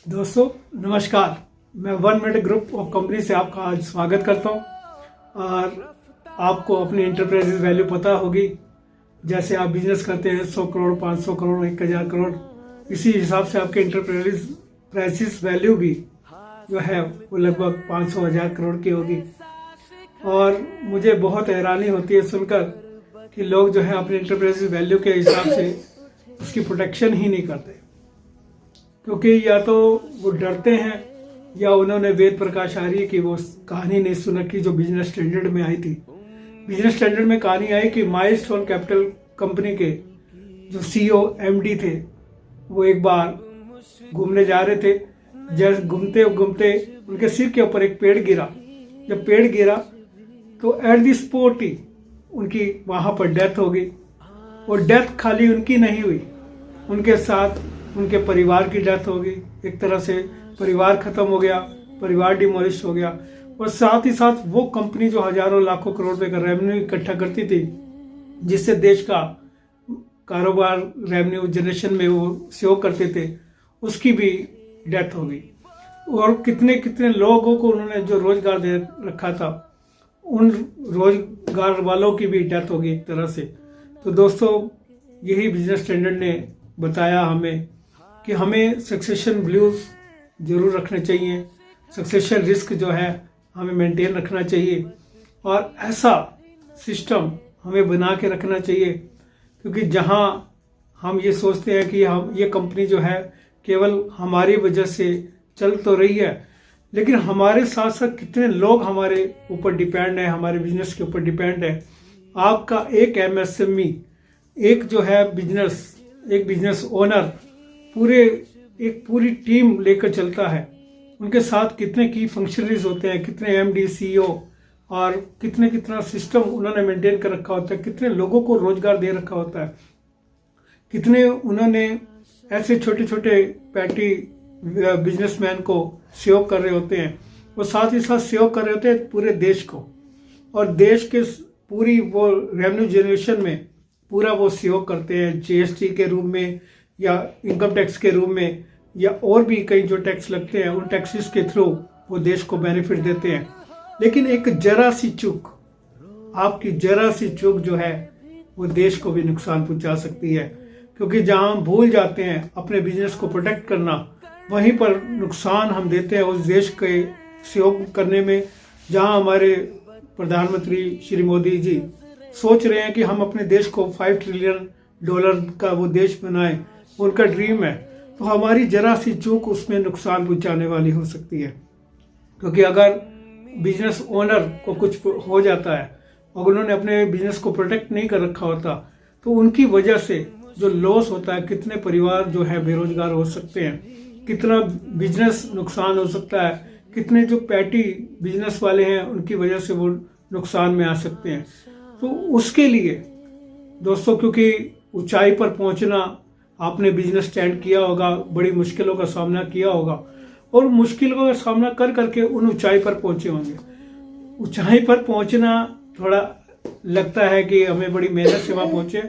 दोस्तों नमस्कार। मैं 1 मिनट ग्रुप ऑफ कंपनी से आपका आज स्वागत करता हूं। और आपको अपनी एंटरप्राइजेज वैल्यू पता होगी। जैसे आप बिजनेस करते हैं 100 करोड़ 500 करोड़ 1000 करोड़, इसी हिसाब से आपके एंटरप्राइजेज वैल्यू भी जो है वो लगभग 500,000 करोड़ की होगी। और मुझे बहुत हैरानी होती है सुनकर कि लोग जो है अपनी एंटरप्राइजेज वैल्यू के हिसाब से उसकी प्रोटेक्शन ही नहीं करते, क्योंकि या तो वो डरते हैं या उन्होंने वेद प्रकाश आर्य की वो कहानी नहीं सुन रखी जो बिजनेस स्टैंडर्ड में आई थी। बिजनेस स्टैंडर्ड में कहानी आई कि माइलस्टोन कैपिटल कंपनी के जो सीईओ एमडी थे, वो एक बार घूमने जा रहे थे। जब घूमते घूमते उनके सिर के ऊपर एक पेड़ गिरा। जब पेड़ गिरा तो एट द स्पॉट ही उनकी वहां पर डेथ हो गई। और डेथ खाली उनकी नहीं हुई, उनके साथ उनके परिवार की डेथ हो गई। एक तरह से परिवार खत्म हो गया, परिवार डिमोलिश हो गया। और साथ ही साथ वो कंपनी जो हजारों लाखों करोड़ रुपए का रेवेन्यू इकट्ठा करती थी, जिससे देश का कारोबार रेवेन्यू जनरेशन में वो सहयोग करते थे, उसकी भी डेथ हो गई। और कितने कितने लोगों को उन्होंने जो रोजगार दे रखा था, उन रोजगार वालों की भी डेथ हो गई एक तरह से। तो दोस्तों, यही बिजनेस स्टैंडर्ड ने बताया हमें कि हमें सक्सेशन ब्लूज जरूर रखने चाहिए। सक्सेशन रिस्क जो है हमें मेंटेन रखना चाहिए, और ऐसा सिस्टम हमें बना के रखना चाहिए, क्योंकि जहां हम ये सोचते हैं कि हम ये कंपनी जो है केवल हमारी वजह से चल तो रही है, लेकिन हमारे साथ साथ कितने लोग हमारे ऊपर डिपेंड है, हमारे बिजनेस के ऊपर डिपेंड है। आपका एक एमएसएमई, एक जो है एक बिजनेस ओनर एक पूरी टीम लेकर चलता है। उनके साथ कितने की फंक्शनरीज होते हैं, कितने एमडी सीईओ, और कितना सिस्टम उन्होंने मेंटेन कर रखा होता है, कितने लोगों को रोजगार दे रखा होता है, कितने उन्होंने ऐसे छोटे छोटे पैटी बिजनेसमैन को सहयोग कर रहे होते हैं। वो साथ ही साथ सहयोग कर रहे होते हैं पूरे देश को, और देश के पूरी वो रेवेन्यू जनरेशन में पूरा वो सहयोग करते हैं, जीएसटी के रूप में या इनकम टैक्स के रूप में, या और भी कई जो टैक्स लगते हैं उन टैक्सेस के थ्रू वो देश को बेनिफिट देते हैं। लेकिन एक जरा सी चूक, आपकी जरा सी चूक जो है वो देश को भी नुकसान पहुंचा सकती है, क्योंकि जहां हम भूल जाते हैं अपने बिजनेस को प्रोटेक्ट करना, वहीं पर नुकसान हम देते हैं उस देश के सहयोग करने में। जहां हमारे प्रधानमंत्री श्री मोदी जी सोच रहे हैं कि हम अपने देश को $5 ट्रिलियन का वो देश बनाएं, उनका ड्रीम है, तो हमारी जरा सी चूक उसमें नुकसान पहुंचाने वाली हो सकती है। क्योंकि अगर बिजनेस ओनर को कुछ हो जाता है और उन्होंने अपने बिजनेस को प्रोटेक्ट नहीं कर रखा होता, तो उनकी वजह से जो लॉस होता है, कितने परिवार जो है बेरोजगार हो सकते हैं, कितना बिजनेस नुकसान हो सकता है, कितने जो पैटी बिजनेस वाले हैं उनकी वजह से वो नुकसान में आ सकते हैं। तो उसके लिए दोस्तों, क्योंकि ऊंचाई पर पहुंचना, आपने बिजनेस स्टैंड किया होगा, बड़ी मुश्किलों का सामना किया होगा, और मुश्किलों का सामना कर करके उन ऊंचाई पर पहुंचे होंगे। ऊंचाई पर पहुंचना थोड़ा लगता है कि हमें बड़ी मेहनत से वहां पहुंचे,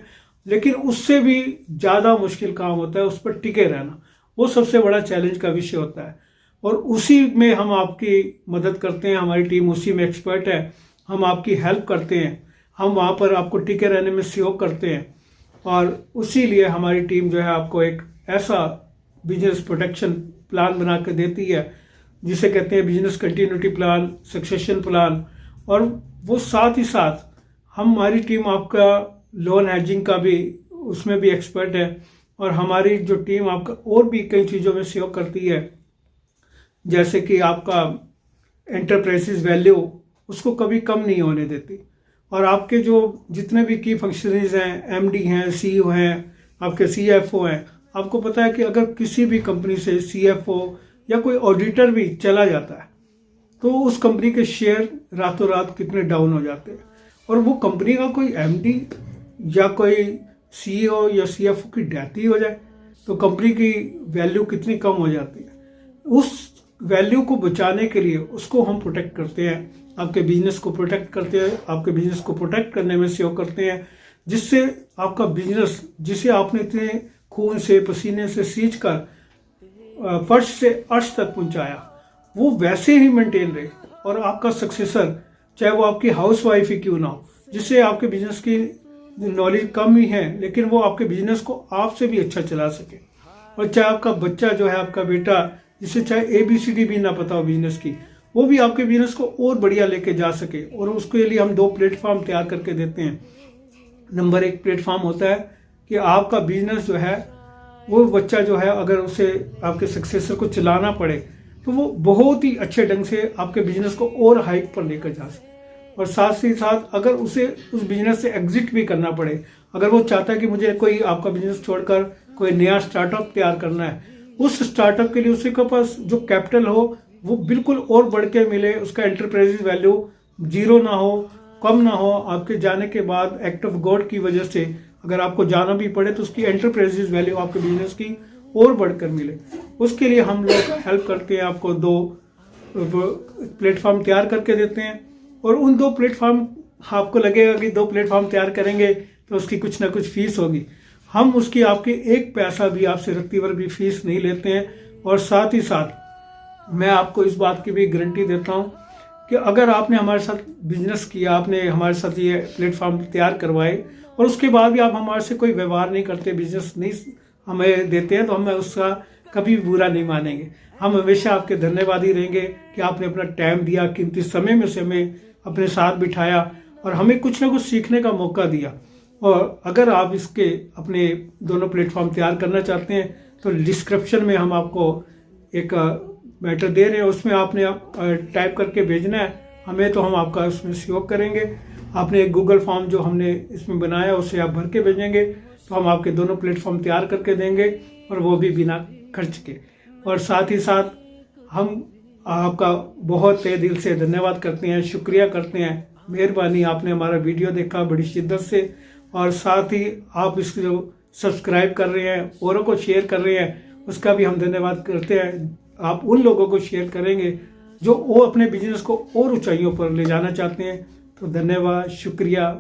लेकिन उससे भी ज्यादा मुश्किल काम होता है उस पर टिके रहना। वो सबसे बड़ा चैलेंज का विषय होता है, और उसी में हम आपकी मदद करते हैं। हमारी टीम उसी में एक्सपर्ट है, हम आपकी हेल्प करते हैं, हम वहां पर आपको टिके रहने में सहयोग करते हैं। और उसी लिए हमारी टीम जो है आपको एक ऐसा बिजनेस प्रोटेक्शन प्लान बना कर देती है, जिसे कहते हैं business continuity plan, succession plan. और वो साथ ही साथ हमारी टीम आपका लोन हेजिंग का भी, उसमें भी एक्सपर्ट है, और हमारी जो टीम आपका और भी कई चीज़ों में सहयोग करती है, जैसे कि आपका एंटरप्राइजेज वैल्यू उसको कभी कम नहीं होने देती। और आपके जो जितने भी की फंक्शनरीज हैं, एमडी हैं, सीईओ हैं, आपके सीएफओ हैं, आपको पता है कि अगर किसी भी कंपनी से सीएफओ या कोई ऑडिटर भी चला जाता है, तो उस कंपनी के शेयर रातों रात कितने डाउन हो जाते हैं। और वो कंपनी का कोई एमडी या कोई सीईओ या सीएफओ की डेथ ही हो जाए, तो कंपनी की वैल्यू कितनी कम हो जाती है। उस वैल्यू को बचाने के लिए उसको हम प्रोटेक्ट करते हैं, आपके बिजनेस को प्रोटेक्ट करते हैं, आपके बिजनेस को प्रोटेक्ट करने में सहयोग करते हैं, जिससे आपका बिजनेस, जिसे आपने इतने खून से पसीने से सींच कर फर्श से अर्श तक पहुंचाया, वो वैसे ही मेंटेन रहे। और आपका सक्सेसर, चाहे वो आपकी हाउस वाइफ ही क्यों ना हो, जिससे आपके बिजनेस की नॉलेज कम ही है लेकिन वो आपके बिजनेस को आपसे भी अच्छा चला सके। और चाहे आपका बच्चा जो है, आपका बेटा, जिसे चाहे ABCD भी ना पता हो बिजनेस की, वो भी आपके बिजनेस को और बढ़िया लेके जा सके। और उसके लिए हम 2 प्लेटफॉर्म तैयार करके देते हैं। नंबर 1 प्लेटफॉर्म होता है कि आपका बिजनेस जो है, वो बच्चा जो है, अगर उसे आपके सक्सेसर को चलाना पड़े तो वो बहुत ही अच्छे ढंग से आपके बिजनेस को और हाइक पर लेकर जा सके। और साथ ही साथ अगर उसे उस बिजनेस से एग्जिट भी करना पड़े, अगर वो चाहता है कि मुझे कोई आपका बिजनेस छोड़कर कोई नया स्टार्टअप तैयार करना है, उस स्टार्टअप के लिए उसके पास जो कैपिटल हो वो बिल्कुल और बढ़ के मिले, उसका एंटरप्राइज वैल्यू जीरो ना हो, कम ना हो। आपके जाने के बाद एक्ट ऑफ गॉड की वजह से अगर आपको जाना भी पड़े तो उसकी एंटरप्राइज वैल्यू आपके बिजनेस की और बढ़कर मिले। उसके लिए हम लोग हेल्प करते हैं, आपको 2 प्लेटफॉर्म तैयार करके देते हैं। और उन 2 प्लेटफॉर्म, आपको लगेगा कि 2 प्लेटफॉर्म तैयार करेंगे तो उसकी कुछ ना कुछ फीस होगी। हम उसकी आपके 1 पैसा भी आपसे रत्ती भर भी फीस नहीं लेते हैं। और साथ ही साथ मैं आपको इस बात की भी गारंटी देता हूं कि अगर आपने हमारे साथ बिजनेस किया, आपने हमारे साथ ये प्लेटफॉर्म तैयार करवाए और उसके बाद भी आप हमारे से कोई व्यवहार नहीं करते, बिजनेस नहीं हमें देते हैं, तो हम उसका कभी भी बुरा नहीं मानेंगे। हम हमेशा आपके धन्यवादी रहेंगे कि आपने अपना टाइम दिया, कीमती समय में से हमें अपने साथ बिठाया और हमें कुछ ना कुछ सीखने का मौका दिया। और अगर आप इसके अपने दोनों प्लेटफॉर्म तैयार करना चाहते हैं तो डिस्क्रिप्शन में हम आपको एक मैटर दे रहे हैं, उसमें आपने टाइप करके भेजना है हमें, तो हम आपका उसमें सहयोग करेंगे। आपने एक गूगल फॉर्म जो हमने इसमें बनाया उसे आप भर के भेजेंगे तो हम आपके दोनों प्लेटफॉर्म तैयार करके देंगे, और वो भी बिना खर्च के। और साथ ही साथ हम आपका बहुत तहे दिल से धन्यवाद करते हैं, शुक्रिया करते हैं, मेहरबानी, आपने हमारा वीडियो देखा बड़ी शिद्दत से। और साथ ही आप इसको सब्सक्राइब कर रहे हैं, औरों को शेयर कर रहे हैं, उसका भी हम धन्यवाद करते हैं। आप उन लोगों को शेयर करेंगे जो वो अपने बिजनेस को और ऊंचाइयों पर ले जाना चाहते हैं। तो धन्यवाद, शुक्रिया।